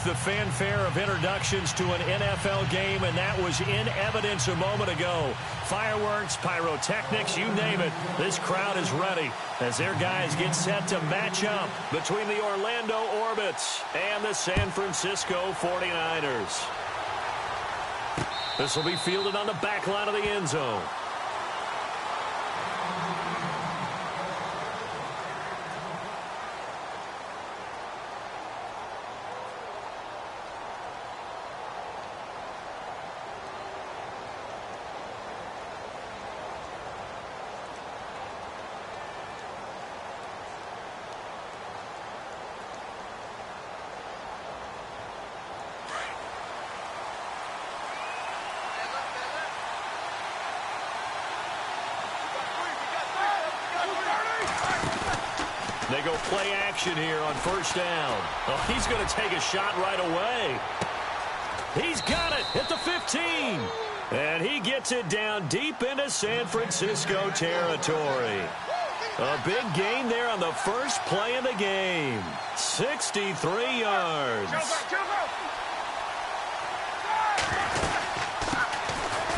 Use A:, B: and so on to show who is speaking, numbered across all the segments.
A: The fanfare of introductions to an NFL game, and that was in evidence a moment ago. Fireworks, pyrotechnics, you name it. This crowd is ready as their guys get set to match up between the Orlando Orbits and the San Francisco 49ers. This will be fielded on the back line of the end zone. They go play action here on first down. Oh, he's going to take a shot right away. He's got it at the 15. And he gets it down deep into San Francisco territory. A big gain there on the first play of the game. 63 yards.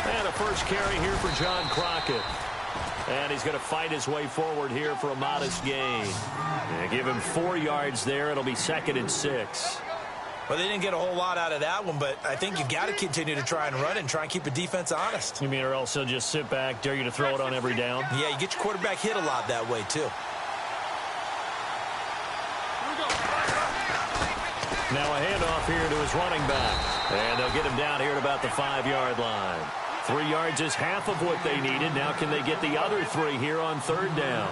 A: And a first carry here for John Crockett. And he's going to fight his way forward here for a modest gain. And give him 4 yards there. It'll be 2nd and 6.
B: Well, they didn't get a whole lot out of that one, but I think you've got to continue to try and run and try and keep the defense honest.
A: You mean or else he'll just sit back, dare you to throw it on every down?
B: Yeah, you get your quarterback hit a lot that way, too.
A: Now a handoff here to his running back. And they'll get him down here at about the 5-yard line. 3 yards is half of what they needed. Now can they get the other 3 here on 3rd down?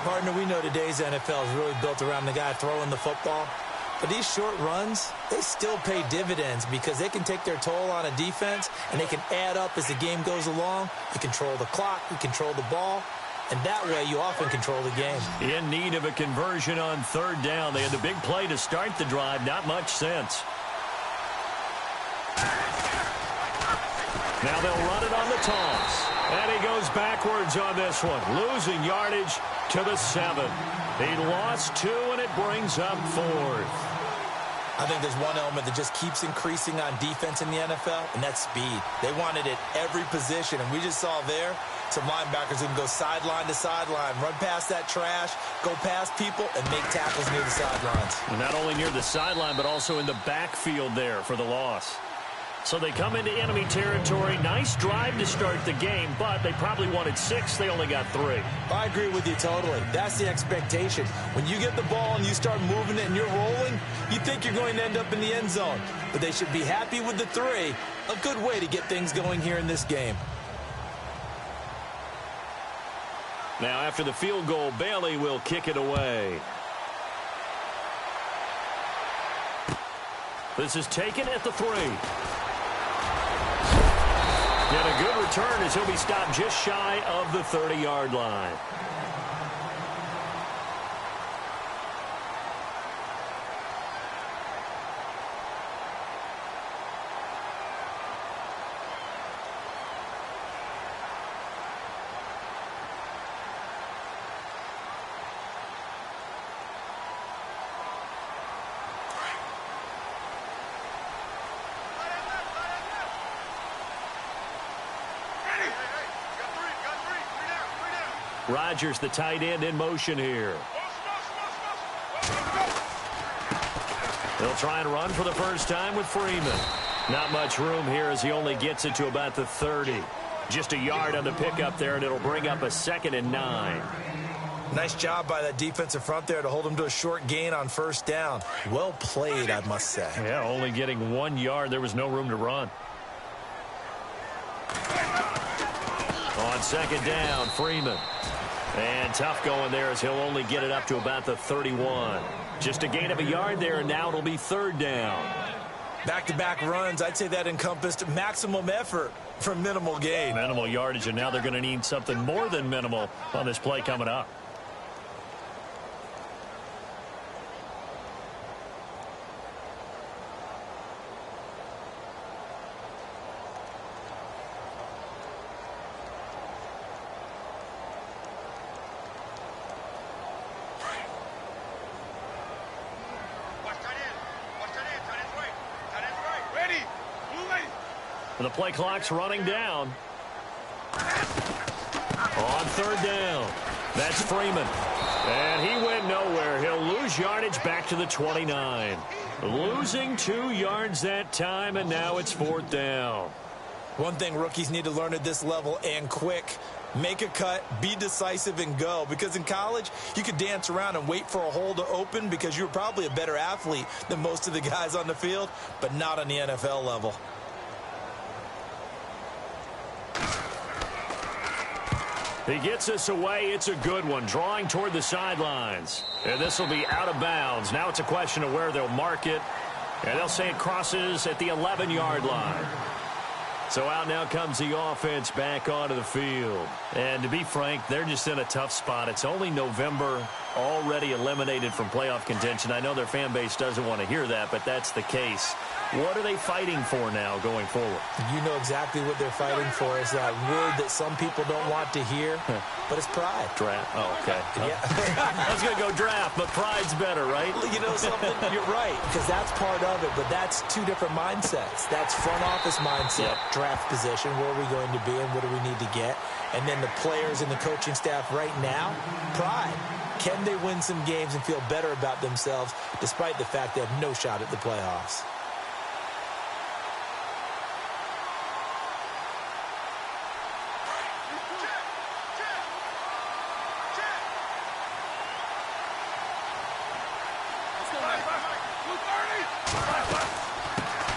B: Partner, we know today's NFL is really built around the guy throwing the football. But these short runs, they still pay dividends because they can take their toll on a defense and they can add up as the game goes along. You control the clock, you control the ball, and that way you often control the game.
A: In need of a conversion on 3rd down. They had the big play to start the drive. Not much sense. Now they'll run it on the toss. And he goes backwards on this one. Losing yardage to the 7. He lost 2, and it brings up 4th.
B: I think there's one element that just keeps increasing on defense in the NFL, and that's speed. They want it at every position, and we just saw there some linebackers who can go sideline to sideline, run past that trash, go past people, and make tackles near the sidelines.
A: And not only near the sideline, but also in the backfield there for the loss. So they come into enemy territory. Nice drive to start the game, but they probably wanted 6. They only got 3.
B: I agree with you totally. That's the expectation. When you get the ball and you start moving it and you're rolling, you think you're going to end up in the end zone. But they should be happy with the 3. A good way to get things going here in this game.
A: Now after the field goal, Bailey will kick it away. This is taken at the 3. And a good return as he'll be stopped just shy of the 30-yard line. Rodgers, the tight end, in motion here. They'll try and run for the first time with Freeman. Not much room here as he only gets it to about the 30. Just a yard on the pickup there, and it'll bring up a 2nd and 9.
B: Nice job by that defensive front there to hold him to a short gain on first down. Well played, I must say.
A: Yeah, only getting 1 yard. There was no room to run. On 2nd down, Freeman. And tough going there as he'll only get it up to about the 31. Just a gain of a yard there, and now it'll be 3rd down.
B: Back-to-back runs, I'd say that encompassed maximum effort for minimal gain.
A: Minimal yardage, and now they're going to need something more than minimal on this play coming up. The play clock's running down. On third down, that's Freeman. And he went nowhere. He'll lose yardage back to the 29. Losing 2 yards that time, and now it's fourth down.
B: One thing rookies need to learn at this level, and quick: make a cut, be decisive, and go. Because in college, you could dance around and wait for a hole to open because you're probably a better athlete than most of the guys on the field, but not on the NFL level.
A: He gets this away. It's a good one, drawing toward the sidelines. And this will be out of bounds. Now it's a question of where they'll mark it. And they'll say it crosses at the 11-yard line. So out now comes the offense back onto the field. And to be frank, they're just in a tough spot. It's only November, already eliminated from playoff contention. I know their fan base doesn't want to hear that, but that's the case. What are they fighting for now going forward?
B: You know exactly what they're fighting for. Is that word that some people don't want to hear, but it's pride.
A: Draft. Oh, okay.
B: Yeah.
A: I was going to go draft, but pride's better, right?
B: You know something? You're right, because that's part of it, but that's 2 different mindsets. That's front office mindset, draft position, where are we going to be and what do we need to get? And then the players and the coaching staff right now, pride. Can they win some games and feel better about themselves despite the fact they have no shot at the playoffs?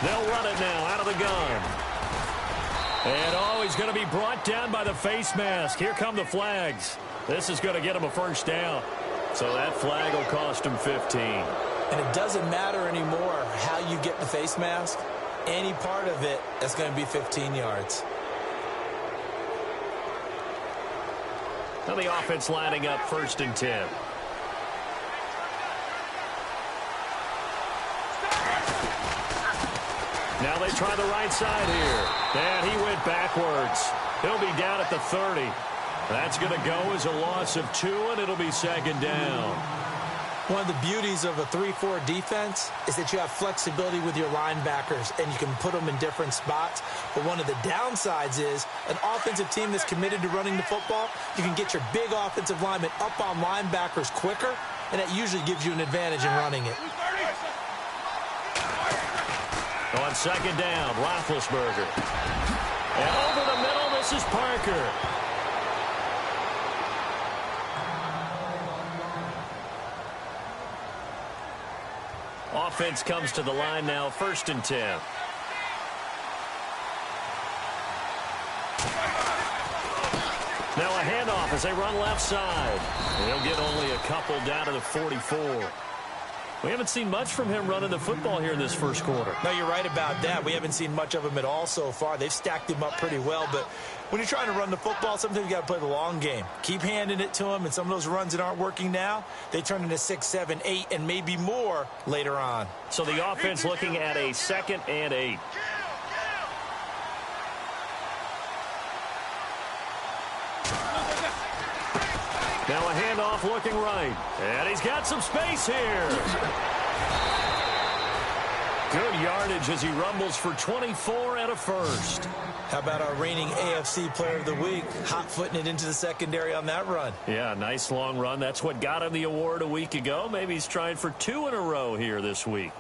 A: They'll run it now out of the gun. And, oh, he's going to be brought down by the face mask. Here come the flags. This is going to get him a first down. So that flag will cost him 15.
B: And it doesn't matter anymore how you get the face mask. Any part of it, that's going to be 15 yards.
A: Now the offense lining up 1st and 10. Now they try the right side here. And he went backwards. He'll be down at the 30. That's going to go as a loss of 2, and it'll be 2nd down.
B: One of the beauties of a 3-4 defense is that you have flexibility with your linebackers, and you can put them in different spots. But one of the downsides is an offensive team that's committed to running the football, you can get your big offensive linemen up on linebackers quicker, and that usually gives you an advantage in running it.
A: On 2nd down, Roethlisberger. And over the middle, this is Parker. Offense comes to the line now, 1st and 10. Now a handoff as they run left side. They'll get only a couple down to the 44. We haven't seen much from him running the football here in this first quarter.
B: No, you're right about that. We haven't seen much of him at all so far. They've stacked him up pretty well, but when you're trying to run the football, sometimes you got to play the long game. Keep handing it to him, and some of those runs that aren't working now, they turn into 6, 7, 8, and maybe more later on.
A: So the offense looking at a 2nd and 8. Now a handoff looking right. And he's got some space here. Good yardage as he rumbles for 24 and a first.
B: How about our reigning AFC Player of the Week, hot-footing it into the secondary on that run?
A: Yeah, nice long run. That's what got him the award a week ago. Maybe he's trying for 2 in a row here this week.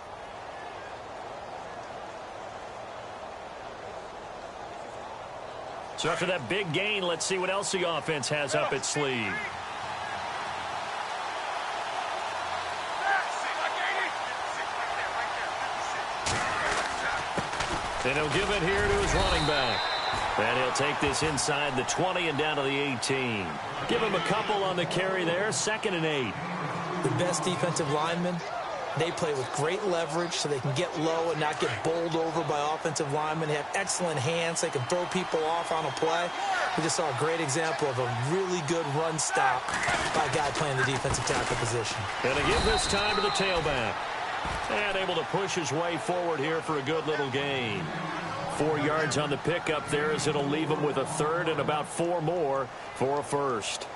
A: So after that big gain, let's see what else the offense has up its sleeve. And he'll give it here to his running back. And he'll take this inside the 20 and down to the 18. Give him a couple on the carry there, 2nd and 8.
B: The best defensive linemen, they play with great leverage so they can get low and not get bowled over by offensive linemen. They have excellent hands. They can throw people off on a play. We just saw a great example of a really good run stop by a guy playing the defensive tackle position.
A: Going to give this time to the tailback. And able to push his way forward here for a good little gain. 4 yards on the pickup there as it'll leave him with a 3rd and about 4 more for a first.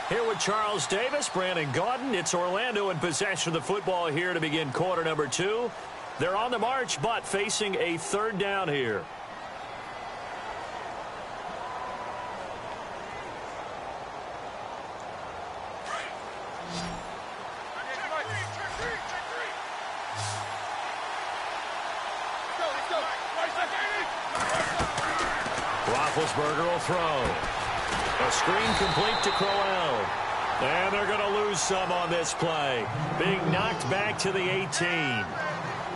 A: Here with Charles Davis, Brandon Gaudin. It's Orlando in possession of the football here to begin quarter number 2. They're on the march, but facing a third down here. Roethlisberger will throw. A screen complete to Crowell. And they're going to lose some on this play. Being knocked back to the 18.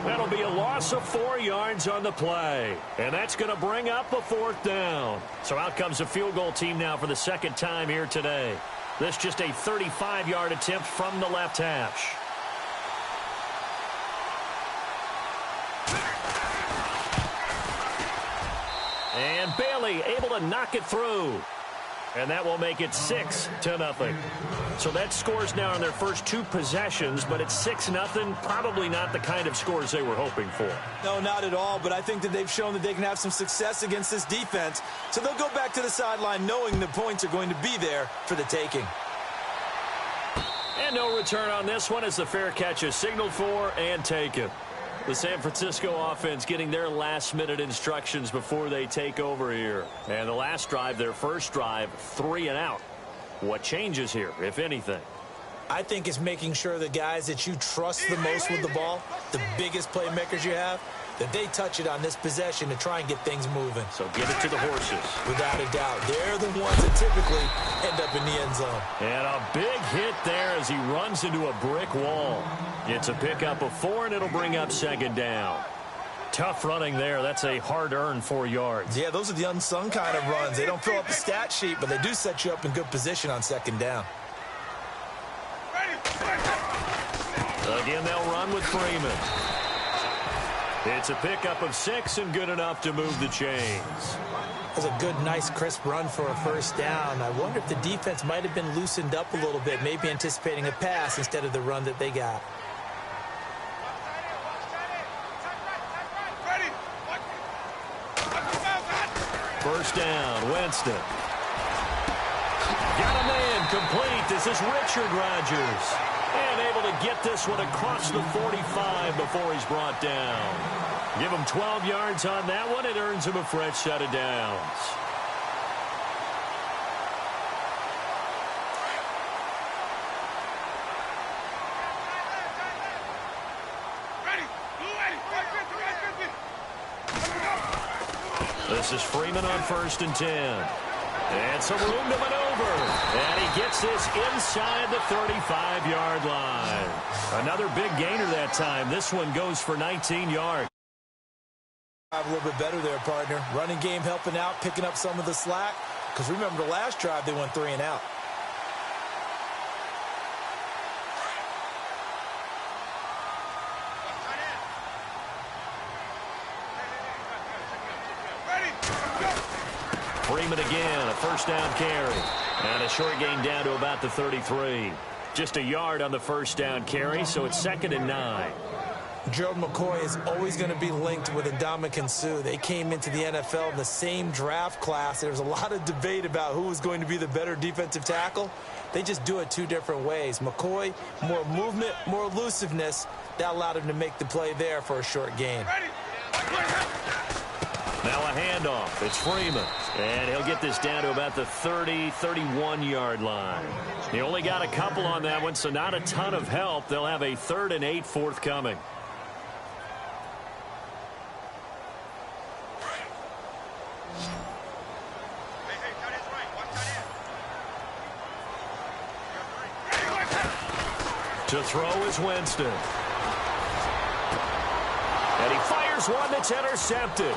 A: That'll be a loss of 4 yards on the play. And that's going to bring up a fourth down. So out comes a field goal team now for the second time here today. This just a 35-yard attempt from the left hash. And Bailey able to knock it through. And that will make it 6-0. So that scores now in their first 2 possessions, but it's 6-0. Probably not the kind of scores they were hoping for.
B: No, not at all, but I think that they've shown that they can have some success against this defense. So they'll go back to the sideline knowing the points are going to be there for the taking.
A: And no return on this one as the fair catch is signaled for and taken. The San Francisco offense getting their last-minute instructions before they take over here. And the last drive, their first drive, 3 and out. What changes here, if anything?
B: I think it's making sure the guys that you trust the most with the ball, the biggest playmakers you have, that they touch it on this possession to try and get things moving.
A: So give it to the horses.
B: Without a doubt. They're the ones that typically end up in the end zone.
A: And a big hit there as he runs into a brick wall. It's a pickup of 4, and it'll bring up second down. Tough running there. That's a hard-earned 4 yards.
B: Yeah, those are the unsung kind of runs. They don't fill up the stat sheet, but they do set you up in good position on second down.
A: Again, they'll run with Freeman. It's a pickup of 6 and good enough to move the chains.
B: That was a good, nice, crisp run for a first down. I wonder if the defense might have been loosened up a little bit, maybe anticipating a pass instead of the run that they got.
A: First down, Winston. Got a man complete. This is Richard Rodgers. And able to get this one across the 45 before he's brought down. Give him 12 yards on that one. It earns him a fresh set of downs. This is Freeman on 1st and 10. And some room to maneuver. And he gets this inside the 35-yard line. Another big gainer that time. This one goes for 19 yards.
B: A little bit better there, partner. Running game helping out, picking up some of the slack. Because remember, the last drive, they went 3 and out.
A: Freeman again, a first down carry. And a short gain down to about the 33. Just a yard on the first down carry, so it's 2nd and 9.
B: Gerald McCoy is always going to be linked with Ndamukong Suh. They came into the NFL in the same draft class. There was a lot of debate about who was going to be the better defensive tackle. They just do it 2 different ways. McCoy, more movement, more elusiveness. That allowed him to make the play there for a short gain.
A: Now a handoff. It's Freeman. And he'll get this down to about the 30, 31-yard line. He only got a couple on that one, so not a ton of help. They'll have a 3rd and 8 forthcoming. To throw is Winston. And he fires one that's intercepted.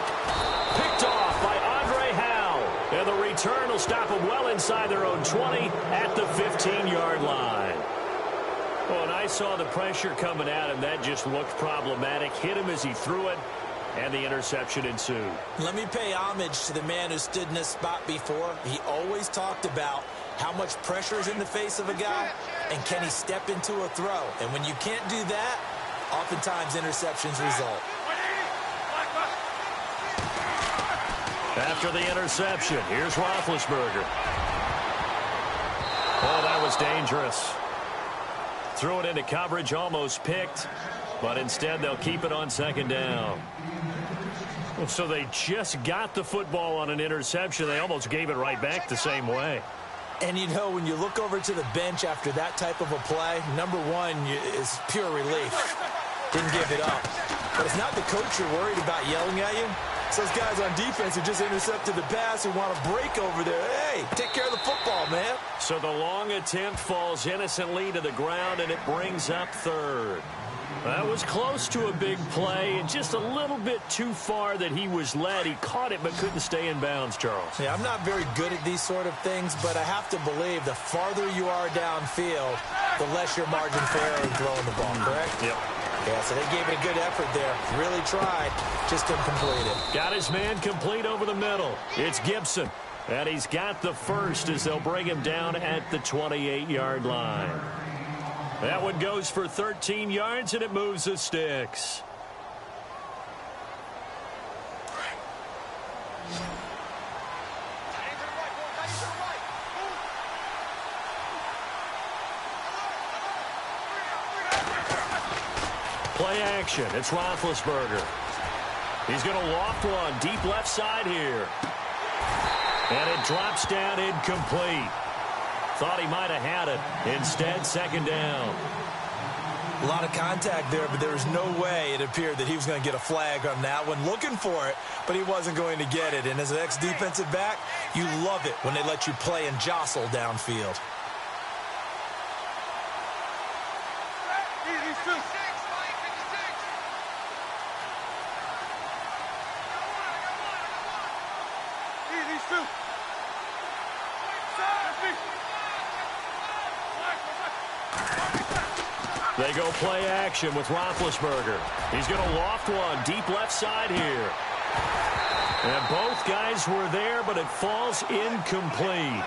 A: Picked off by Andre Howell. And the return will stop him well inside their own 20 at the 15-yard line. Well, and I saw the pressure coming at him. That just looked problematic. Hit him as he threw it, and the interception ensued.
B: Let me pay homage to the man who stood in this spot before. He always talked about how much pressure is in the face of a guy, and can he step into a throw? And when you can't do that, oftentimes interceptions result.
A: After the interception, here's Roethlisberger. Oh, that was dangerous. Threw it into coverage, almost picked, but instead they'll keep it on second down. So they just got the football on an interception. They almost gave it right back the same way.
B: And, you know, when you look over to the bench after that type of a play, number one is pure relief. Didn't give it up. But it's not the coach you're worried about yelling at you. It's those guys on defense who just intercepted the pass who want to break over there. Hey, take care of the football, man.
A: So the long attempt falls innocently to the ground, and it brings up third. That was close to a big play and just a little bit too far that he was led. He caught it but couldn't stay in bounds, Charles.
B: Yeah, I'm not very good at these sort of things, but I have to believe the farther you are downfield, the less your margin for error in throwing the ball, correct?
A: Yep.
B: Yeah, so they gave it a good effort there. Really tried, just couldn't complete it.
A: Got his man complete over the middle. It's Gibson, and he's got the first as they'll bring him down at the 28-yard line. That one goes for 13 yards, and it moves the sticks. Play action. It's Roethlisberger. He's going to loft one deep left side here. And it drops down incomplete. Thought he might have had it. Instead, second down.
B: A lot of contact there, but there was no way it appeared that he was going to get a flag on that one. Looking for it, but he wasn't going to get it. And as an ex-defensive back, you love it when they let you play and jostle downfield.
A: They go play action with Roethlisberger. He's going to loft one deep left side here. And both guys were there, but it falls incomplete.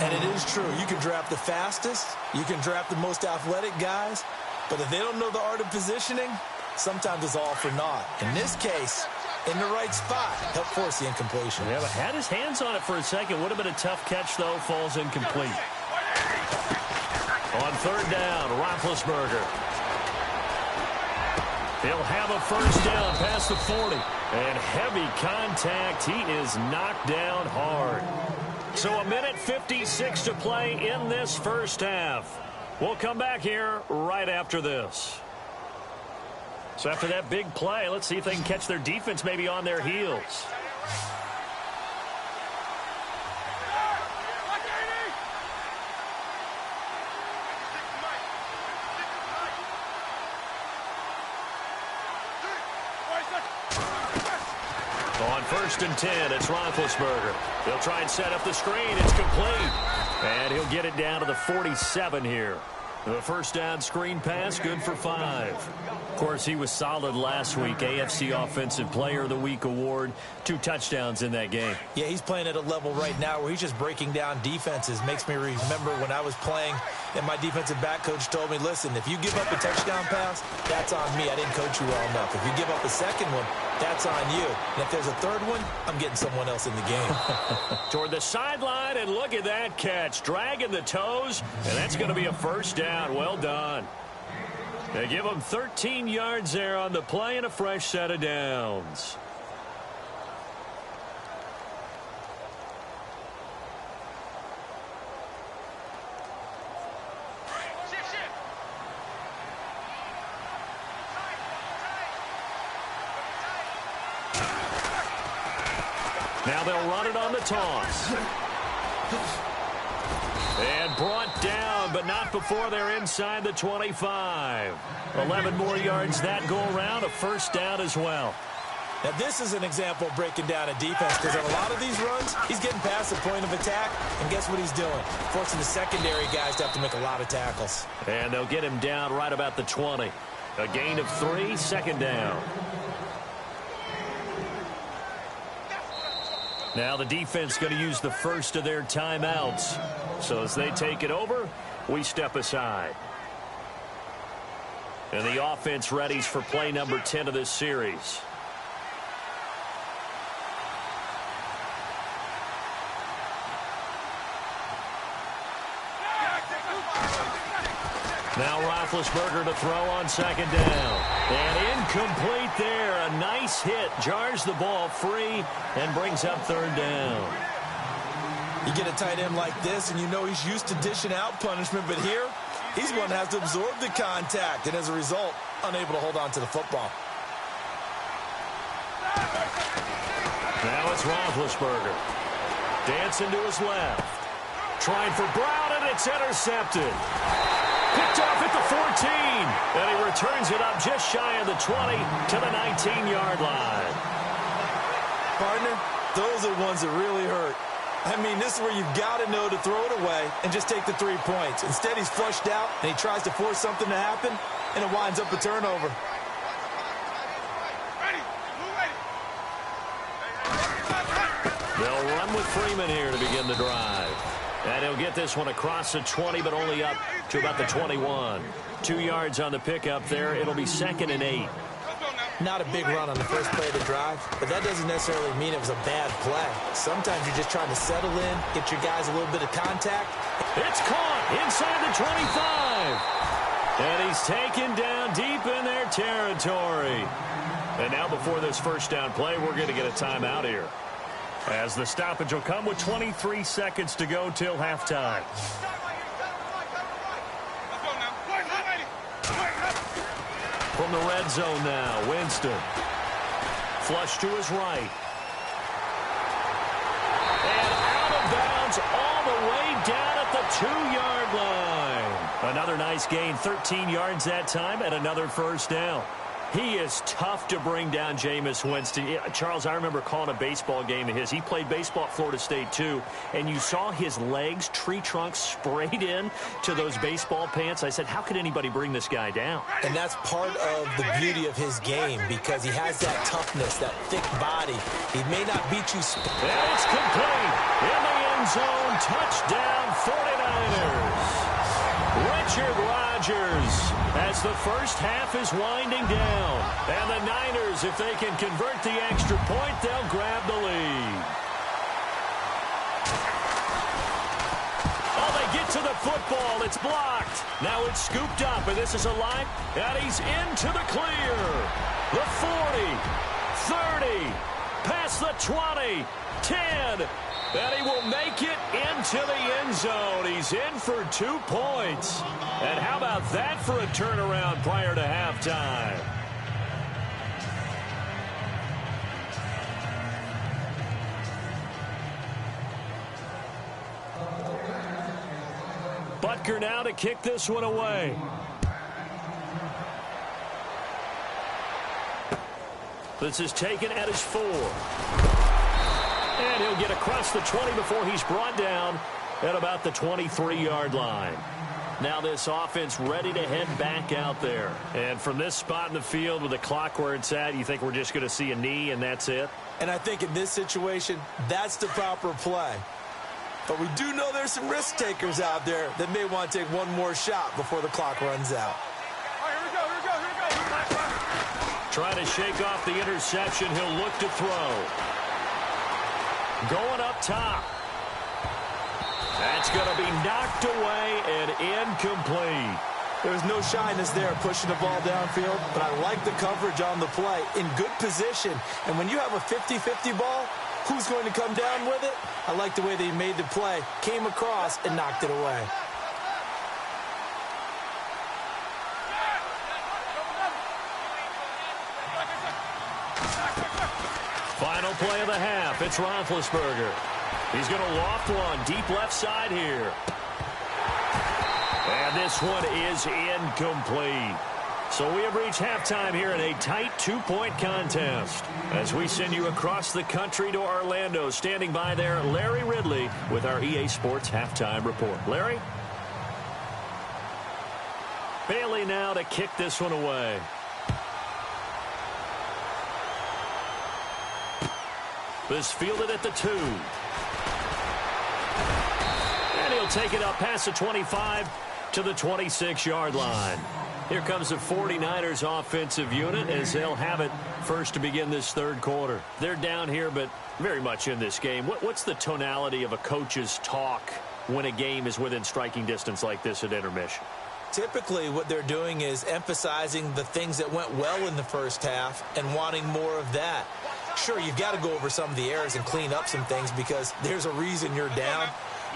B: And it is true. You can draft the fastest. You can draft the most athletic guys. But if they don't know the art of positioning, sometimes it's all for naught. In this case, in the right spot, helped force the incompletion.
A: Yeah, but had his hands on it for a second. Would have been a tough catch, though. Falls incomplete. On third down, Roethlisberger. He'll have a first down past the 40. And heavy contact. He is knocked down hard. So a minute 56 to play in this first half. We'll come back here right after this. So after that big play, let's see if they can catch their defense maybe on their heels. On first and 10, it's Roethlisberger. They'll try and set up the screen. It's complete. And he'll get it down to the 47 here. The first down screen pass, good for 5. Of course, he was solid last week. AFC Offensive Player of the Week award. 2 touchdowns in that game.
B: Yeah, he's playing at a level right now where he's just breaking down defenses. Makes me remember when I was playing and my defensive back coach told me, listen, if you give up a touchdown pass, that's on me. I didn't coach you well enough. If you give up a second one, that's on you. And if there's a third one, I'm getting someone else in the game.
A: Toward the sideline, and look at that catch. Dragging the toes, and that's going to be a first down. Well done. They give him 13 yards there on the play and a fresh set of downs. Now they'll run it on the toss. And brought down, but not before they're inside the 25. 11 more yards that go around, a first down as well.
B: Now, this is an example of breaking down a defense because on a lot of these runs, he's getting past the point of attack, and guess what he's doing? Forcing the secondary guys to have to make a lot of tackles.
A: And they'll get him down right about the 20. A gain of 3, second down. Now the defense going to use the first of their timeouts. So as they take it over, we step aside. And the offense readies for play number 10 of this series. Now Roethlisberger to throw on second down. And incomplete there. A nice hit. Jars the ball free and brings up third down.
B: You get a tight end like this, and you know he's used to dishing out punishment, but here, he's one that has to absorb the contact, and as a result, unable to hold on to the football.
A: Now it's Roethlisberger. Dancing to his left. Trying for Brown, and it's intercepted. Picked off at the 14, and he returns it up just shy of the 20 to the 19-yard line.
B: Partner, those are the ones that really hurt. I mean, this is where you've got to know to throw it away and just take the 3 points. Instead, he's flushed out, and he tries to force something to happen, and it winds up a turnover.
A: They'll run with Freeman here to begin the drive. And he'll get this one across the 20, but only up to about the 21. 2 yards on the pickup there. It'll be 2nd and 8.
B: Not a big run on the first play of the drive, but that doesn't necessarily mean it was a bad play. Sometimes you're just trying to settle in, get your guys a little bit of contact.
A: It's caught inside the 25. And he's taken down deep in their territory. And now before this first down play, we're going to get a timeout here, as the stoppage will come with 23 seconds to go till halftime. From the red zone now, Winston. Flush to his right. And out of bounds all the way down at the 2-yard line. Another nice gain, 13 yards that time, and another first down. He is tough to bring down, Jameis Winston. Yeah, Charles, I remember calling a baseball game of his. He played baseball at Florida State, too, and you saw his legs, tree trunks sprayed in to those baseball pants. I said, how could anybody bring this guy down?
B: And that's part of the beauty of his game, because he has that toughness, that thick body. He may not beat you.
A: And it's complete. In the end zone, touchdown 49ers. Richard Rodgers, as the first half is winding down. And the Niners, if they can convert the extra point, they'll grab the lead. Oh, they get to the football. It's blocked. Now it's scooped up, and this is a line, and he's into the clear. The 40, 30, past the 20, 10, and he will make it into the end zone. He's in for 2 points. And how about that for a turnaround prior to halftime? Butker now to kick this one away. This is taken at his 4. And he'll get across the 20 before he's brought down at about the 23-yard line. Now this offense ready to head back out there. And from this spot in the field with the clock where it's at, you think we're just going to see a knee and that's it?
B: And I think in this situation, that's the proper play. But we do know there's some risk takers out there that may want to take one more shot before the clock runs out.
A: Trying to shake off the interception. He'll look to throw. Going up top. That's going to be knocked away and incomplete.
B: There's no shyness there pushing the ball downfield, but I like the coverage on the play. In good position. And when you have a 50-50 ball, who's going to come down with it? I like the way they made the play, came across, and knocked it away.
A: Final play of the half. It's Roethlisberger. He's going to loft one deep left side here. And this one is incomplete. So we have reached halftime here in a tight 2-point contest. As we send you across the country to Orlando, standing by there, Larry Ridley with our EA Sports Halftime Report. Larry? Bailey now to kick this one away. This fielded at the 2. And he'll take it up past the 25 to the 26-yard line. Here comes the 49ers offensive unit as they'll have it first to begin this third quarter. They're down here, but very much in this game. What's the tonality of a coach's talk when a game is within striking distance like this at intermission?
B: typically what they're doing is emphasizing the things that went well in the first half and wanting more of that. Sure, you've got to go over some of the errors and clean up some things because there's a reason you're down.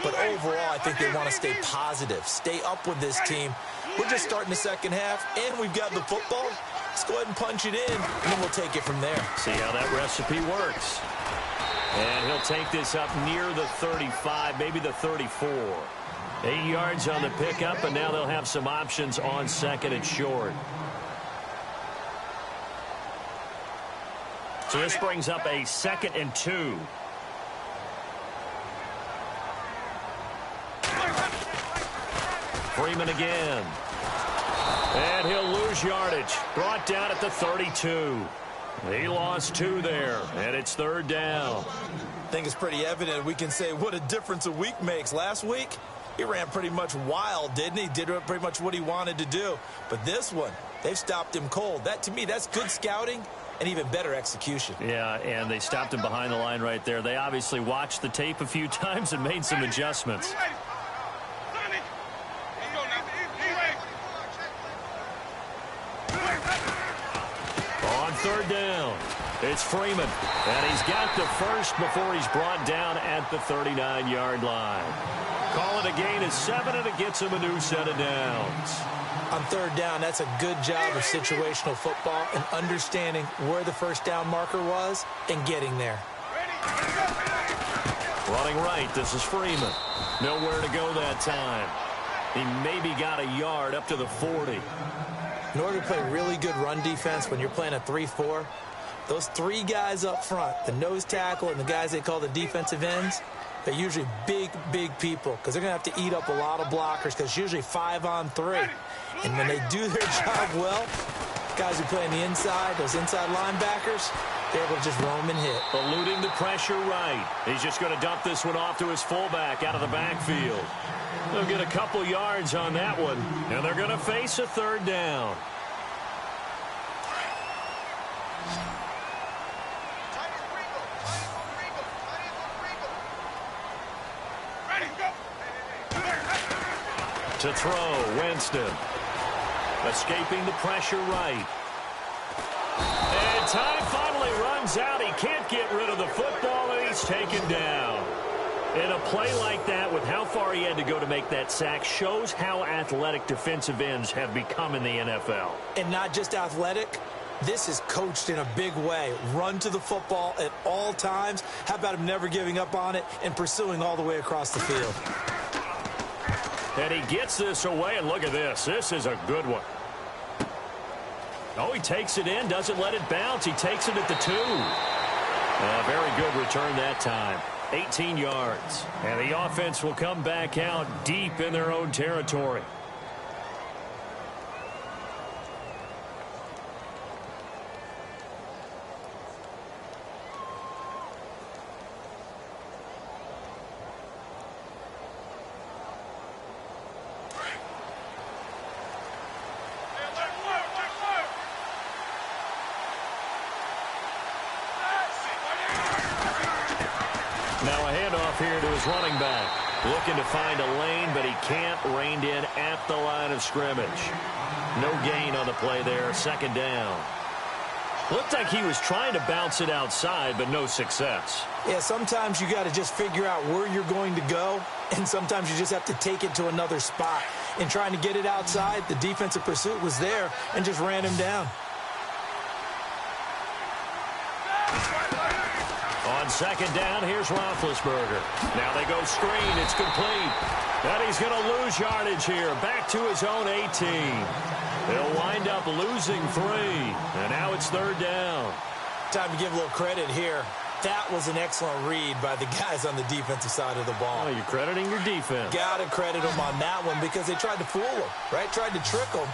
B: But overall, I think they want to stay positive, stay up with this team. We're just starting the second half, and we've got the football. Let's go ahead and punch it in, and then we'll take it from there.
A: See how that recipe works. And he'll take this up near the 35, maybe the 34. 8 yards on the pickup, and now they'll have some options on second and short. So this brings up a 2nd and 2. Freeman again. And he'll lose yardage. Brought down at the 32. He lost 2 there, and it's 3rd down.
B: I think it's pretty evident we can say what a difference a week makes. Last week, he ran pretty much wild, didn't he? Did pretty much what he wanted to do. But this one, they've stopped him cold. That, to me, that's good scouting and even better execution.
A: Yeah, and they stopped him behind the line right there. They obviously watched the tape a few times and made some adjustments. On 3rd down, it's Freeman. And he's got the first before he's brought down at the 39-yard line. Call it a gain of 7, and it gets him a new set of downs.
B: On 3rd down, that's a good job of situational football and understanding where the first down marker was and getting there.
A: Running right, this is Freeman. Nowhere to go that time. He maybe got a yard up to the 40.
B: In order to play really good run defense when you're playing a 3-4, those 3 guys up front, the nose tackle and the guys they call the defensive ends, they're usually big, big people because they're going to have to eat up a lot of blockers because it's usually 5 on 3. And when they do their job well, guys who play on the inside, those inside linebackers, they're able to just roam and hit.
A: Eluding the pressure right. He's just going to dump this one off to his fullback out of the backfield. They'll get a couple yards on that one, and they're going to face a 3rd down. To throw, Winston. Escaping the pressure right. And time finally runs out. He can't get rid of the football, and he's taken down. And a play like that, with how far he had to go to make that sack, shows how athletic defensive ends have become in the NFL.
B: And not just athletic. This is coached in a big way. Run to the football at all times. How about him never giving up on it and pursuing all the way across the field?
A: And he gets this away, and look at this. This is a good one. Oh, he takes it in, doesn't let it bounce. He takes it at the 2. Very good return that time. 18 yards. And the offense will come back out deep in their own territory. Now a handoff here to his running back. Looking to find a lane, but he can't. Reined in at the line of scrimmage. No gain on the play there. 2nd down. Looked like he was trying to bounce it outside, but no success.
B: Yeah, sometimes you got to just figure out where you're going to go, and sometimes you just have to take it to another spot. In trying to get it outside, the defensive pursuit was there and just ran him down.
A: On 2nd down, here's Roethlisberger. Now they go screen. It's complete. And he's going to lose yardage here. Back to his own 18. They'll wind up losing 3. And now it's 3rd down.
B: Time to give a little credit here. That was an excellent read by the guys on the defensive side of the ball.
A: Oh, you're crediting your defense.
B: Got to credit them on that one because they tried to fool him, right? Tried to trick him.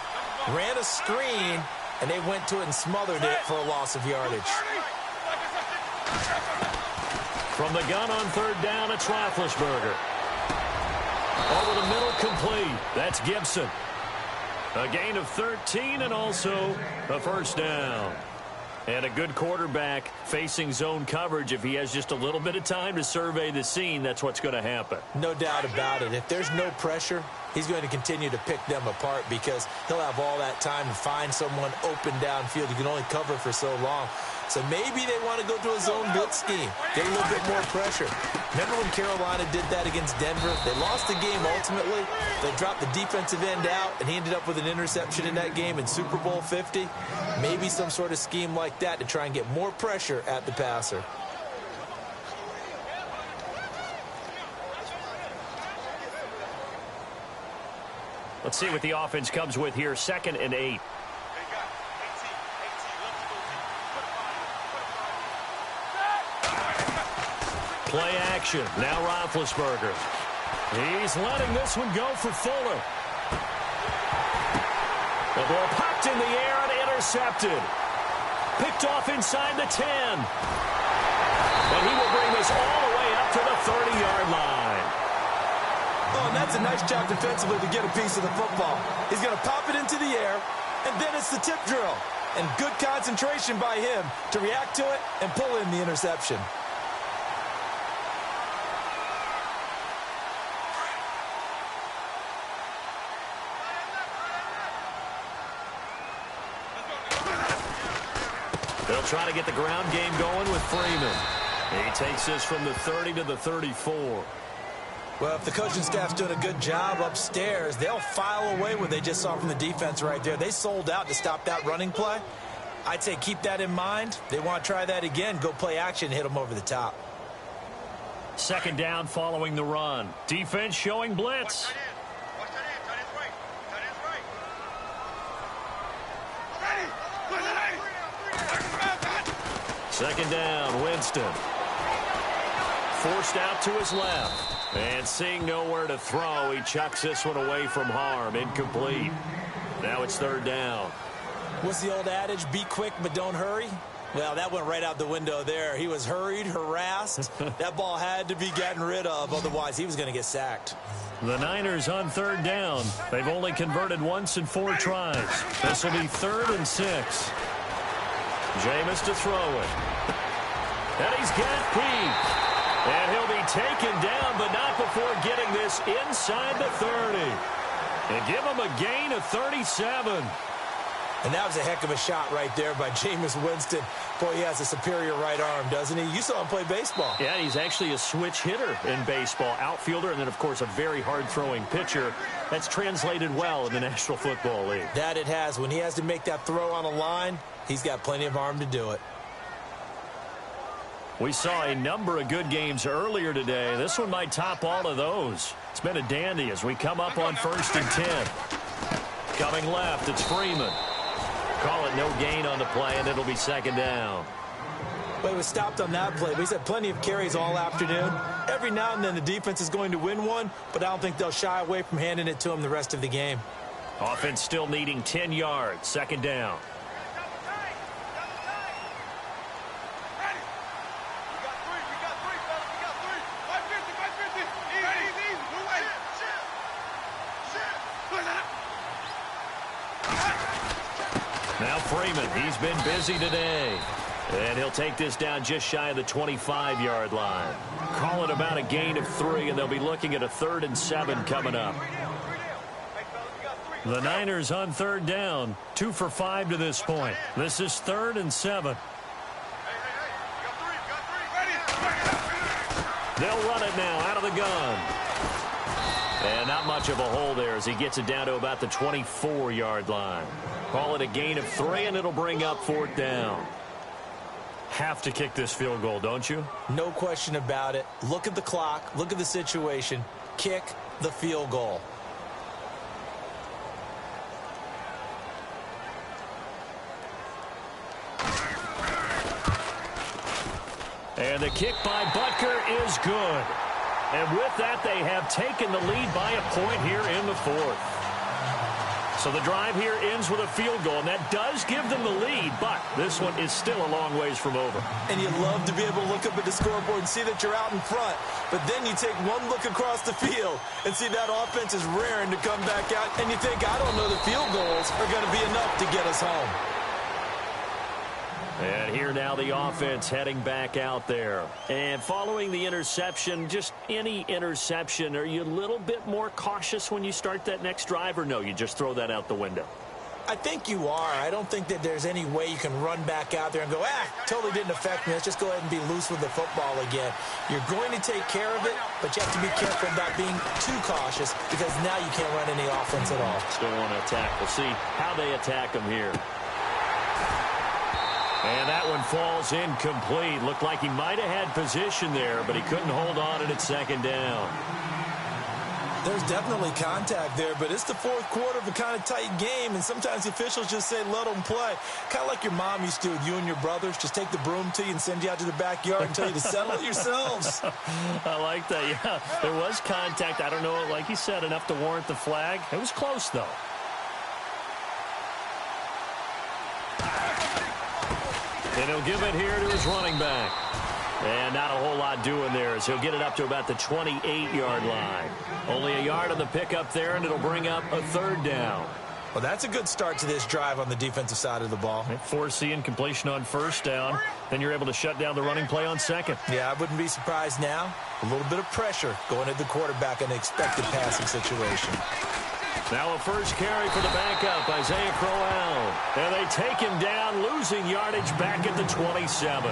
B: Ran a screen, and they went to it and smothered it for a loss of yardage.
A: From the gun on 3rd down, it's Roethlisberger. Over the middle, complete. That's Gibson. A gain of 13 and also a 1st down. And a good quarterback facing zone coverage, if he has just a little bit of time to survey the scene, that's what's going to happen.
B: No doubt about it. If there's no pressure, he's going to continue to pick them apart because he'll have all that time to find someone open downfield. You can only cover for so long. So maybe they want to go to a zone blitz scheme, get a little bit more pressure. Remember when Carolina did that against Denver? They lost the game ultimately. They dropped the defensive end out, and he ended up with an interception in that game in Super Bowl 50. Maybe some sort of scheme like that to try and get more pressure at the passer.
A: Let's see what the offense comes with here. 2nd and 8. Play action. Now Roethlisberger. He's letting this one go for Fuller. The ball popped in the air and intercepted. Picked off inside the 10. And he will bring this all the way up to the 30-yard line.
B: Oh, and that's a nice job defensively to get a piece of the football. He's going to pop it into the air, and then it's the tip drill. And good concentration by him to react to it and pull in the interception.
A: They'll try to get the ground game going with Freeman. He takes this from the 30 to the 34.
B: Well, if the coaching staff's doing a good job upstairs, they'll file away what they just saw from the defense right there. They sold out to stop that running play. I'd say keep that in mind. They want to try that again. Go play action, hit them over the top.
A: 2nd down following the run. Defense showing blitz. Second down, Winston. Forced out to his left. And seeing nowhere to throw, he chucks this one away from harm. Incomplete. Now it's 3rd down.
B: What's the old adage? Be quick, but don't hurry. Well, that went right out the window there. He was hurried, harassed. That ball had to be gotten rid of. Otherwise, he was going to get sacked.
A: The Niners on 3rd down. They've only converted once in 4 tries. This will be 3rd and 6. Jameis to throw it. And he's got Peake. And he'll be taken down, but not before getting this inside the 30. And give him a gain of 37.
B: And that was a heck of a shot right there by Jameis Winston. Boy, he has a superior right arm, doesn't he? You saw him play baseball.
A: Yeah, he's actually a switch hitter in baseball. Outfielder, and then, of course, a very hard-throwing pitcher. That's translated well in the National Football League.
B: That it has. When he has to make that throw on a line, he's got plenty of arm to do it.
A: We saw a number of good games earlier today. This one might top all of those. It's been a dandy as we come up on 1st and 10. Coming left, it's Freeman. Call it no gain on the play, and it'll be 2nd down.
B: Well, he was stopped on that play, but he's had plenty of carries all afternoon. Every now and then the defense is going to win one, but I don't think they'll shy away from handing it to him the rest of the game.
A: Offense still needing 10 yards. 2nd down. Now Freeman, he's been busy today. And he'll take this down just shy of the 25-yard line. Call it about a gain of 3, and they'll be looking at a 3rd and 7 coming up. The Niners on 3rd down, 2 for 5 to this point. This is 3rd and 7. They'll run it now out of the gun. And not much of a hole there as he gets it down to about the 24-yard line. Call it a gain of 3, and it'll bring up 4th down. Have to kick this field goal, don't you?
B: No question about it. Look at the clock. Look at the situation. Kick the field goal.
A: And the kick by Butker is good. And with that, they have taken the lead by a point here in the 4th. So the drive here ends with a field goal, and that does give them the lead, but this one is still a long ways from over.
B: And you love to be able to look up at the scoreboard and see that you're out in front, but then you take one look across the field and see that offense is raring to come back out, and you think, I don't know, the field goals are going to be enough to get us home.
A: And here now the offense heading back out there. And following the interception, just any interception, are you a little bit more cautious when you start that next drive, or no, you just throw that out the window?
B: I think you are. I don't think that there's any way you can run back out there and go, totally didn't affect me. Let's just go ahead and be loose with the football again. You're going to take care of it, but you have to be careful about being too cautious because now you can't run any offense at all.
A: Still want to attack. We'll see how they attack them here. And that one falls incomplete. Looked like he might have had position there, but he couldn't hold on at second down.
B: There's definitely contact there, but it's the fourth quarter of a kind of tight game, and sometimes officials just say, let them play. Kind of like your mom used to with you and your brothers. Just take the broom to you and send you out to the backyard and tell you to settle it yourselves.
A: I like that, yeah. There was contact. I don't know, like you said, enough to warrant the flag. It was close, though. And he'll give it here to his running back. And not a whole lot doing there as he'll get it up to about the 28-yard line. Only a yard on the pickup there, and it'll bring up a third down.
B: Well, that's a good start to this drive on the defensive side of the ball.
A: Foreseeing completion on first down. Then you're able to shut down the running play on second.
B: Yeah, I wouldn't be surprised now. A little bit of pressure going at the quarterback in an expected passing situation.
A: Now a first carry for the backup, Isaiah Crowell. And they take him down, losing yardage back at the 27.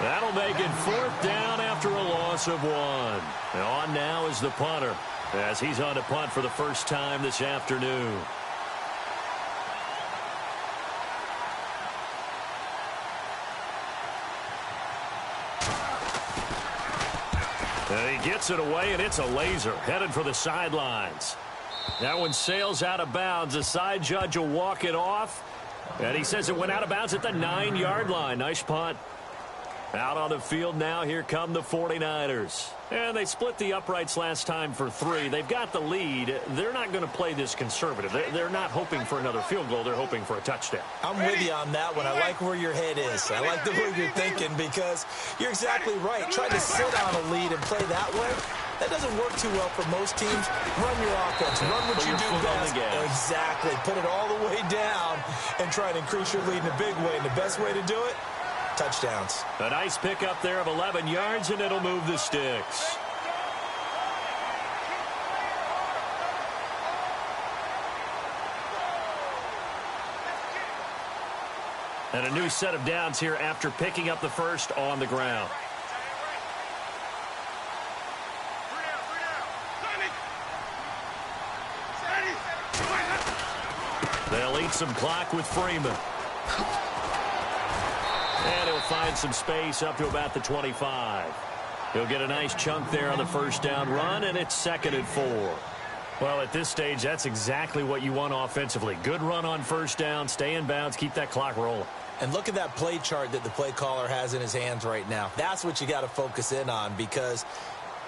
A: That'll make it fourth down after a loss of 1. And on now is the punter, as he's on to punt for the first time this afternoon. And he gets it away, and it's a laser, headed for the sidelines. That one sails out of bounds. The side judge will walk it off. And he says it went out of bounds at the 9-yard line. Nice punt. Out on the field now, here come the 49ers. And they split the uprights last time for 3. They've got the lead. They're not going to play this conservative. They're not hoping for another field goal. They're hoping for a touchdown.
B: I'm with you on that one. I like where your head is. I like the way you're thinking because you're exactly right. Try to sit on a lead and play that way. That doesn't work too well for most teams. Run your offense. Run what you do best. Exactly. Put it all the way down and try to increase your lead in a big way. And the best way to do it, touchdowns.
A: A nice pickup there of 11 yards, and it'll move the sticks. And a new set of downs here after picking up the first on the ground. They'll eat some clock with Freeman. And he'll find some space up to about the 25. He'll get a nice chunk there on the first down run, and it's 2nd and 4. Well, at this stage, that's exactly what you want offensively. Good run on first down, stay in bounds, keep that clock rolling.
B: And look at that play chart that the play caller has in his hands right now. That's what you got to focus in on because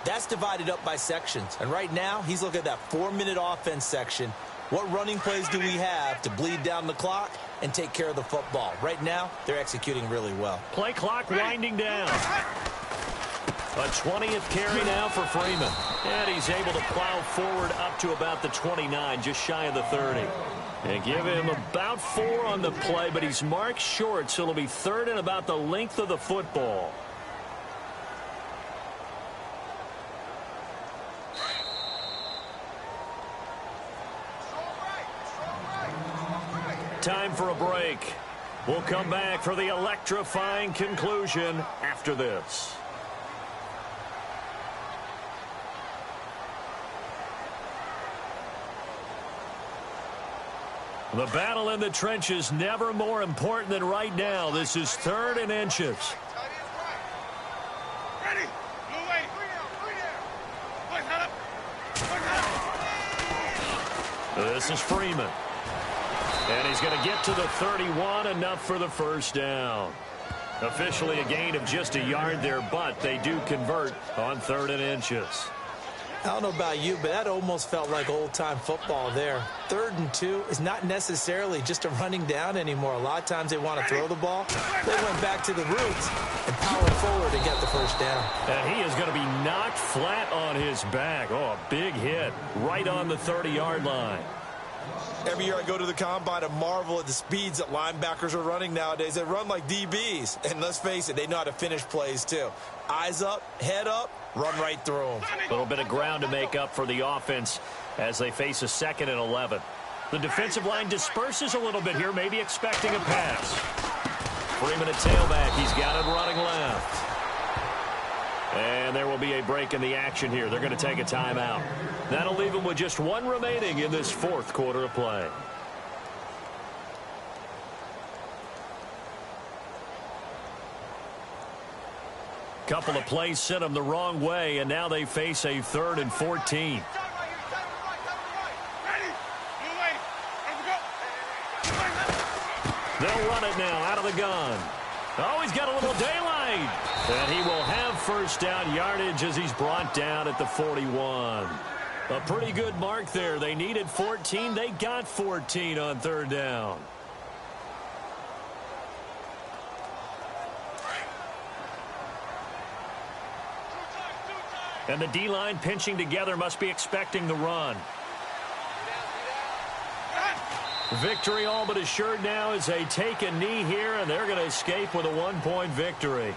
B: that's divided up by sections. And right now, he's looking at that 4-minute offense section. What running plays do we have to bleed down the clock and take care of the football? Right now, they're executing really well.
A: Play clock winding down. A 20th carry now for Freeman. And he's able to plow forward up to about the 29, just shy of the 30. And give him about 4 on the play, but he's marked short, so it'll be 3rd and about the length of the football. Time for a break. We'll come back for the electrifying conclusion after this. The battle in the trenches never more important than right now. This is 3rd and inches. This is Freeman. And he's going to get to the 31, enough for the first down. Officially a gain of just a yard there, but they do convert on 3rd and inches.
B: I don't know about you, but that almost felt like old-time football there. 3rd and 2 is not necessarily just a running down anymore. A lot of times they want to throw the ball. They went back to the roots and powered forward to get the first down.
A: And he is going to be knocked flat on his back. Oh, a big hit right on the 30-yard line.
B: Every year I go to the combine and marvel at the speeds that linebackers are running nowadays. They run like DBs. And let's face it, they know how to finish plays too. Eyes up, head up, run right through them.
A: A little bit of ground to make up for the offense as they face a 2nd and 11. The defensive line disperses a little bit here, maybe expecting a pass. Freeman at tailback. He's got it running left. And there will be a break in the action here. They're going to take a timeout. That'll leave them with just 1 remaining in this 4th quarter of play. Couple of plays sent them the wrong way, and now they face a 3rd and 14. They'll run it now out of the gun. Oh, he's got a little daylight. And he will have first down yardage as he's brought down at the 41. A pretty good mark there. They needed 14. They got 14 on 3rd down. And the D-line pinching together, must be expecting the run. Victory all but assured now as they take a knee here, and they're going to escape with a 1-point victory.